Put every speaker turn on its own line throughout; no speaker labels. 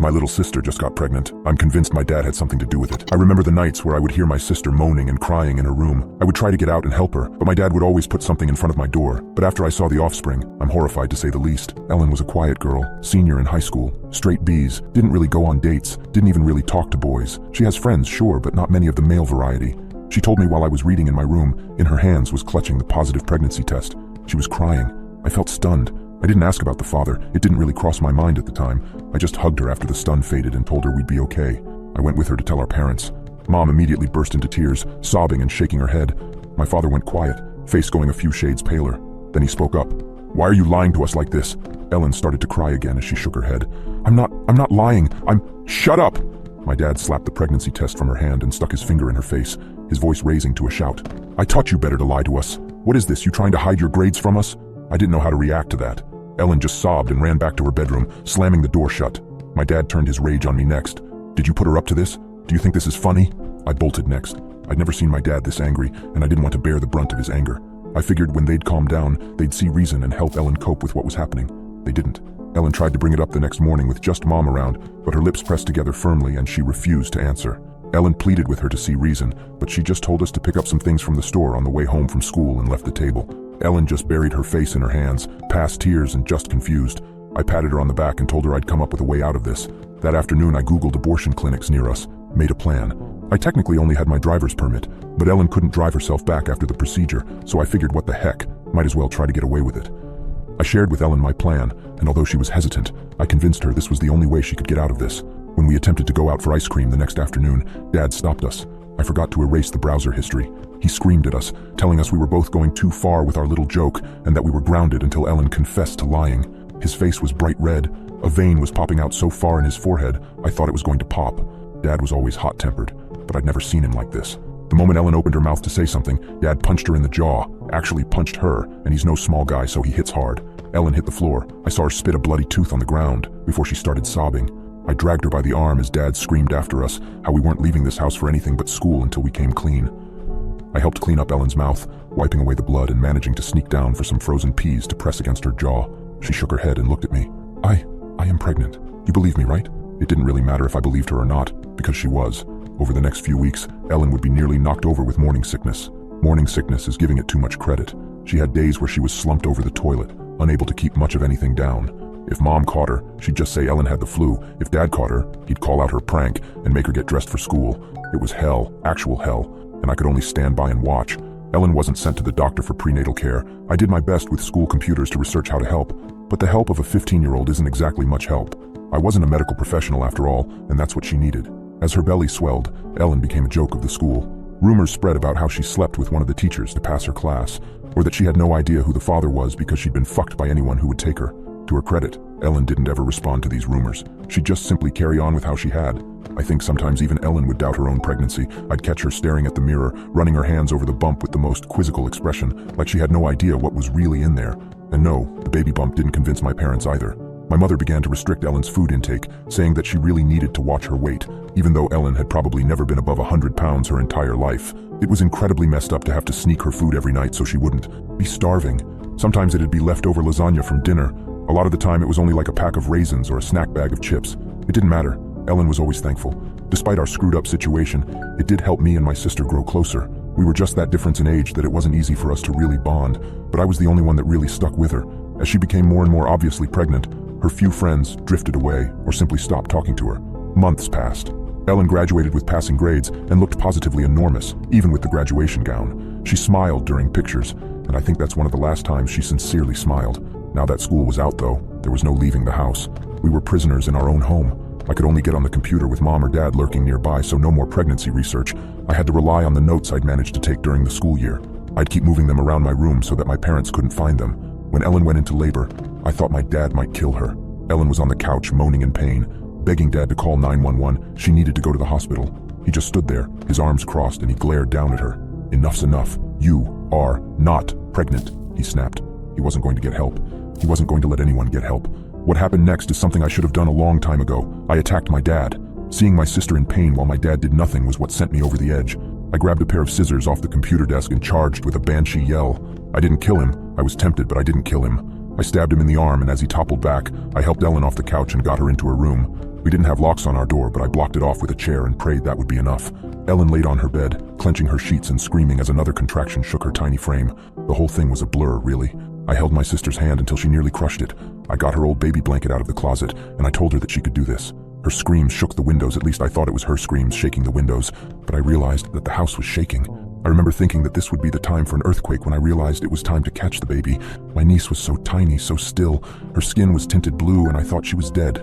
My little sister just got pregnant. I'm convinced my dad had something to do with it. I remember the nights where I would hear my sister moaning and crying in her room. I would try to get out and help her, but my dad would always put something in front of my door. But after I saw the offspring, I'm horrified to say the least. Ellen was a quiet girl, senior in high school, straight B's, didn't really go on dates, didn't even really talk to boys. She has friends, sure, but not many of the male variety. She told me while I was reading in my room, in her hands was clutching the positive pregnancy test. She was crying. I felt stunned. I didn't ask about the father. It didn't really cross my mind at the time. I just hugged her after the stun faded and told her we'd be okay. I went with her to tell our parents. Mom immediately burst into tears, sobbing and shaking her head. My father went quiet, face going a few shades paler. Then he spoke up. "Why are you lying to us like this?" Ellen started to cry again as she shook her head. I'm not lying. Shut up!" My dad slapped the pregnancy test from her hand and stuck his finger in her face, his voice raising to a shout. "I taught you better to lie to us. What is this, you trying to hide your grades from us?" I didn't know how to react to that. Ellen just sobbed and ran back to her bedroom, slamming the door shut. My dad turned his rage on me next. "Did you put her up to this? Do you think this is funny?" I bolted next. I'd never seen my dad this angry, and I didn't want to bear the brunt of his anger. I figured when they'd calm down, they'd see reason and help Ellen cope with what was happening. They didn't. Ellen tried to bring it up the next morning with just Mom around, but her lips pressed together firmly and she refused to answer. Ellen pleaded with her to see reason, but she just told us to pick up some things from the store on the way home from school and left the table. Ellen just buried her face in her hands, past tears and just confused. I patted her on the back and told her I'd come up with a way out of this. That afternoon I Googled abortion clinics near us, made a plan. I technically only had my driver's permit, but Ellen couldn't drive herself back after the procedure, so I figured what the heck, might as well try to get away with it. I shared with Ellen my plan, and although she was hesitant, I convinced her this was the only way she could get out of this. When we attempted to go out for ice cream the next afternoon, Dad stopped us. I forgot to erase the browser history. He screamed at us, telling us we were both going too far with our little joke and that we were grounded until Ellen confessed to lying. His face was bright red. A vein was popping out so far in his forehead, I thought it was going to pop. Dad was always hot-tempered, but I'd never seen him like this. The moment Ellen opened her mouth to say something, Dad punched her in the jaw, actually punched her, and he's no small guy, so he hits hard. Ellen hit the floor. I saw her spit a bloody tooth on the ground before she started sobbing. I dragged her by the arm as Dad screamed after us how we weren't leaving this house for anything but school until we came clean. I helped clean up Ellen's mouth, wiping away the blood and managing to sneak down for some frozen peas to press against her jaw. She shook her head and looked at me. I am pregnant. You believe me, right?" It didn't really matter if I believed her or not, because she was. Over the next few weeks, Ellen would be nearly knocked over with morning sickness. Morning sickness is giving it too much credit. She had days where she was slumped over the toilet, unable to keep much of anything down. If Mom caught her, she'd just say Ellen had the flu. If Dad caught her, he'd call out her prank and make her get dressed for school. It was hell, actual hell, and I could only stand by and watch. Ellen wasn't sent to the doctor for prenatal care. I did my best with school computers to research how to help, but the help of a 15-year-old isn't exactly much help. I wasn't a medical professional after all, and that's what she needed. As her belly swelled, Ellen became a joke of the school. Rumors spread about how she slept with one of the teachers to pass her class, or that she had no idea who the father was because she'd been fucked by anyone who would take her. To her credit, Ellen didn't ever respond to these rumors. She'd just simply carry on with how she had. I think sometimes even Ellen would doubt her own pregnancy. I'd catch her staring at the mirror, running her hands over the bump with the most quizzical expression, like she had no idea what was really in there. And no, the baby bump didn't convince my parents either. My mother began to restrict Ellen's food intake, saying that she really needed to watch her weight, even though Ellen had probably never been above 100 pounds her entire life. It was incredibly messed up to have to sneak her food every night so she wouldn't be starving. Sometimes it'd be leftover lasagna from dinner. A lot of the time it was only like a pack of raisins or a snack bag of chips. It didn't matter. Ellen was always thankful. Despite our screwed up situation, it did help me and my sister grow closer. We were just that difference in age that it wasn't easy for us to really bond, but I was the only one that really stuck with her. As she became more and more obviously pregnant, her few friends drifted away or simply stopped talking to her. Months passed. Ellen graduated with passing grades and looked positively enormous, even with the graduation gown. She smiled during pictures, and I think that's one of the last times she sincerely smiled. Now that school was out though, there was no leaving the house. We were prisoners in our own home. I could only get on the computer with Mom or Dad lurking nearby, so no more pregnancy research. I had to rely on the notes I'd managed to take during the school year. I'd keep moving them around my room so that my parents couldn't find them. When Ellen went into labor, I thought my dad might kill her. Ellen was on the couch moaning in pain, begging Dad to call 911. She needed to go to the hospital. He just stood there, his arms crossed, and he glared down at her. "Enough's enough. You are not pregnant," he snapped. He wasn't going to get help. He wasn't going to let anyone get help. What happened next is something I should have done a long time ago. I attacked my dad. Seeing my sister in pain while my dad did nothing was what sent me over the edge. I grabbed a pair of scissors off the computer desk and charged with a banshee yell. I didn't kill him. I was tempted, but I didn't kill him. I stabbed him in the arm, and as he toppled back, I helped Ellen off the couch and got her into her room. We didn't have locks on our door, but I blocked it off with a chair and prayed that would be enough. Ellen laid on her bed, clenching her sheets and screaming as another contraction shook her tiny frame. The whole thing was a blur, really. I held my sister's hand until she nearly crushed it. I got her old baby blanket out of the closet, and I told her that she could do this. Her screams shook the windows, at least I thought it was her screams shaking the windows, but I realized that the house was shaking. I remember thinking that this would be the time for an earthquake when I realized it was time to catch the baby. My niece was so tiny, so still. Her skin was tinted blue, and I thought she was dead,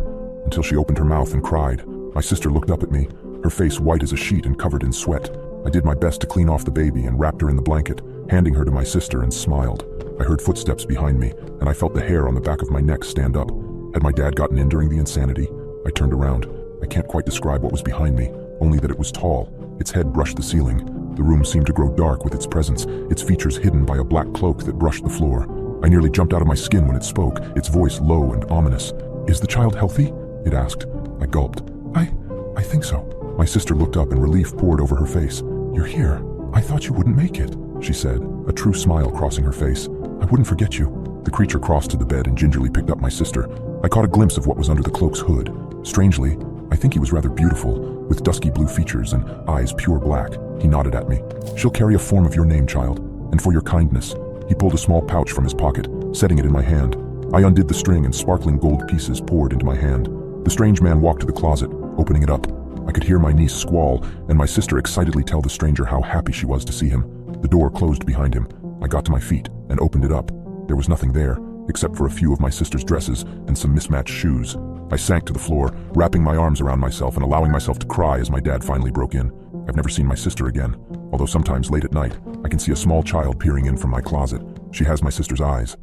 until she opened her mouth and cried. My sister looked up at me, her face white as a sheet and covered in sweat. I did my best to clean off the baby and wrapped her in the blanket, handing her to my sister, and smiled. I heard footsteps behind me, and I felt the hair on the back of my neck stand up. Had my dad gotten in during the insanity? I turned around. I can't quite describe what was behind me, only that it was tall. Its head brushed the ceiling. The room seemed to grow dark with its presence, its features hidden by a black cloak that brushed the floor. I nearly jumped out of my skin when it spoke, its voice low and ominous. "Is the child healthy?" it asked. I gulped. I think so." My sister looked up and relief poured over her face. "You're here. I thought you wouldn't make it," she said, a true smile crossing her face. "I wouldn't forget you." The creature crossed to the bed and gingerly picked up my sister. I caught a glimpse of what was under the cloak's hood. Strangely, I think he was rather beautiful, with dusky blue features and eyes pure black. He nodded at me. "She'll carry a form of your name, child, and for your kindness." He pulled a small pouch from his pocket, setting it in my hand. I undid the string and sparkling gold pieces poured into my hand. The strange man walked to the closet, opening it up. I could hear my niece squall, and my sister excitedly tell the stranger how happy she was to see him. The door closed behind him. I got to my feet and opened it up. There was nothing there, except for a few of my sister's dresses and some mismatched shoes. I sank to the floor, wrapping my arms around myself and allowing myself to cry as my dad finally broke in. I've never seen my sister again, although sometimes late at night, I can see a small child peering in from my closet. She has my sister's eyes.